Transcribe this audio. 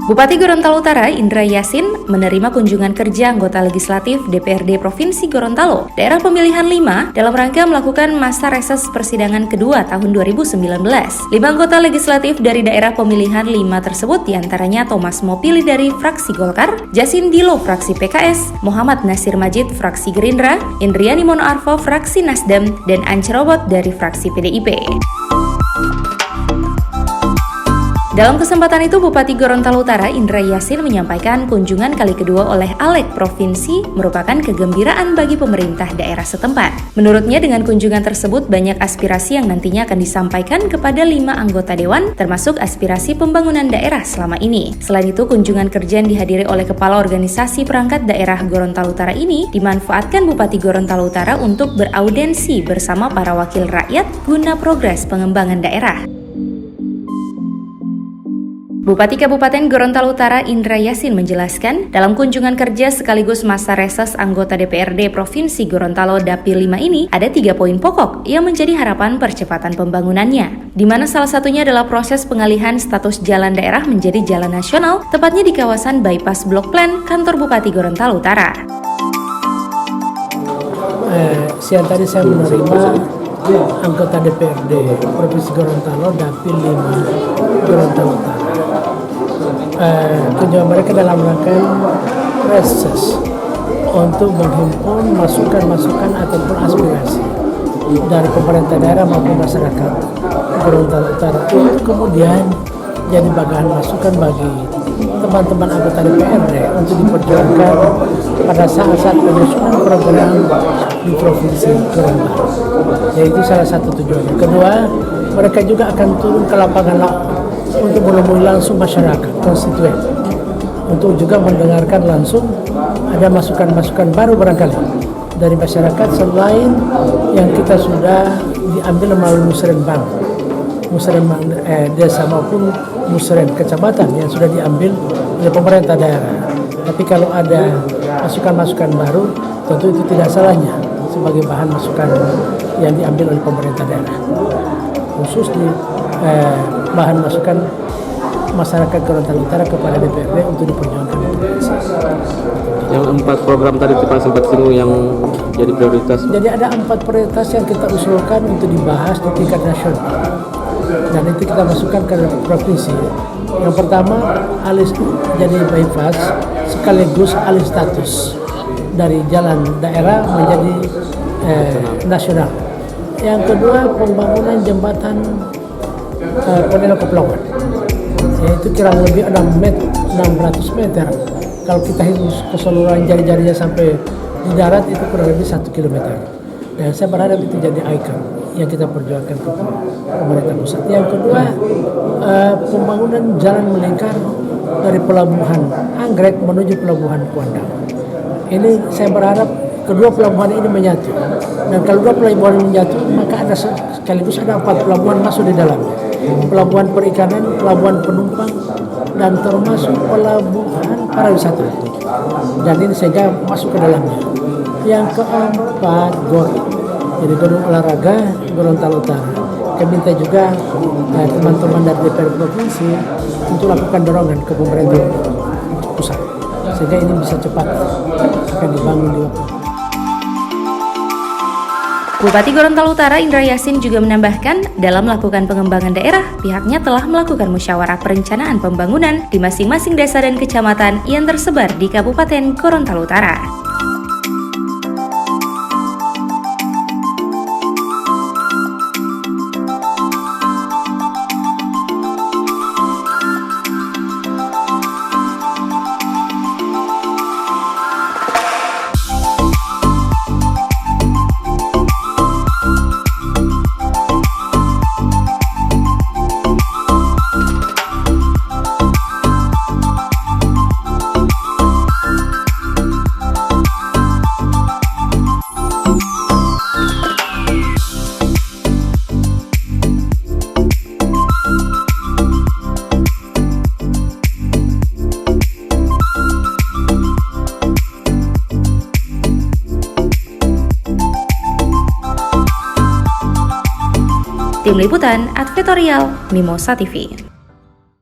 Bupati Gorontalo Utara Indra Yassin menerima kunjungan kerja anggota legislatif DPRD Provinsi Gorontalo, daerah pemilihan 5, dalam rangka melakukan masa reses persidangan kedua tahun 2019. 5 anggota legislatif dari daerah pemilihan 5 tersebut diantaranya Thomas Mopili dari fraksi Golkar, Jasin Dilo fraksi PKS, Muhammad Nasir Majid fraksi Gerindra, Indriani Mono Arfa fraksi Nasdem, dan Ance Robot dari fraksi PDIP. Dalam kesempatan itu, Bupati Gorontalo Utara Indra Yassin menyampaikan kunjungan kali kedua oleh Alek Provinsi merupakan kegembiraan bagi pemerintah daerah setempat. Menurutnya, dengan kunjungan tersebut banyak aspirasi yang nantinya akan disampaikan kepada 5 anggota dewan, termasuk aspirasi pembangunan daerah selama ini. Selain itu, kunjungan kerja yang dihadiri oleh Kepala Organisasi Perangkat Daerah Gorontalo Utara ini dimanfaatkan Bupati Gorontalo Utara untuk beraudensi bersama para wakil rakyat guna progres pengembangan daerah. Bupati Kabupaten Gorontalo Utara Indra Yassin menjelaskan, dalam kunjungan kerja sekaligus masa reses anggota DPRD Provinsi Gorontalo Dapil 5 ini ada 3 poin pokok yang menjadi harapan percepatan pembangunannya, di mana salah satunya adalah proses pengalihan status jalan daerah menjadi jalan nasional, tepatnya di kawasan Bypass Blok Plan kantor Bupati Gorontalo Utara. Siang tadi saya menerima anggota DPRD Provinsi Gorontalo Dapil 5 Gorontalo Utara. Kunjungan mereka dalam rangka reses untuk menghimpun masukan-masukan ataupun aspirasi dari pemerintah daerah maupun masyarakat Gorontalo Utara untuk kemudian jadi bagian masukan bagi teman-teman anggota DPRD untuk diperjuangkan pada saat-saat penyusunan program di Provinsi Gorontalo. Yaitu salah satu tujuannya. Kedua, mereka juga akan turun ke lapangan untuk menemui langsung masyarakat konstituen, untuk juga mendengarkan langsung ada masukan-masukan baru barangkali dari masyarakat selain yang kita sudah diambil melalui musrenbang desa maupun musren kecamatan yang sudah diambil oleh pemerintah daerah. Tapi kalau ada masukan-masukan baru, tentu itu tidak salahnya sebagai bahan masukan yang diambil oleh pemerintah daerah, khusus di bahan masukan masyarakat Gorontalo Utara kepada DPRD untuk diperjuangkan di provinsi. Yang 4 program tadi Pak sempat singgung yang jadi prioritas. Jadi ada 4 prioritas yang kita usulkan untuk dibahas di tingkat nasional, dan itu kita masukkan ke provinsi. Yang pertama, jadi bypass sekaligus alih status dari jalan daerah menjadi nasional. Yang kedua, pembangunan jembatan Ponelo Kepulauan, yaitu kurang lebih 600 meter. Kalau kita hitung keseluruhan jari-jarinya sampai di darat itu kurang lebih 1 kilometer. Dan saya berharap itu jadi ikon yang kita perjuangkan ke pemerintah pusat. Yang kedua, pembangunan jalan melingkar dari Pelabuhan Anggrek menuju Pelabuhan Kuandang. Ini saya berharap kedua pelabuhan ini menyatu. Dan kalau dua pelabuhan menyatu, maka ada sekaligus ada 4 pelabuhan masuk di dalamnya. Pelabuhan perikanan, pelabuhan penumpang, dan termasuk pelabuhan pariwisata. Dan ini sehingga masuk ke dalamnya. Yang keempat, GOR, jadi gedung olahraga Gorontalo Utara. Kami minta juga teman-teman dari DPR Provinsi untuk lakukan dorongan ke pemerintah pusat, sehingga ini bisa cepat akan dibangun di waktu. Bupati Gorontalo Utara Indra Yassin juga menambahkan, dalam melakukan pengembangan daerah, pihaknya telah melakukan musyawarah perencanaan pembangunan di masing-masing desa dan kecamatan yang tersebar di Kabupaten Gorontalo Utara. Tim Liputan Advertorial Mimosa TV.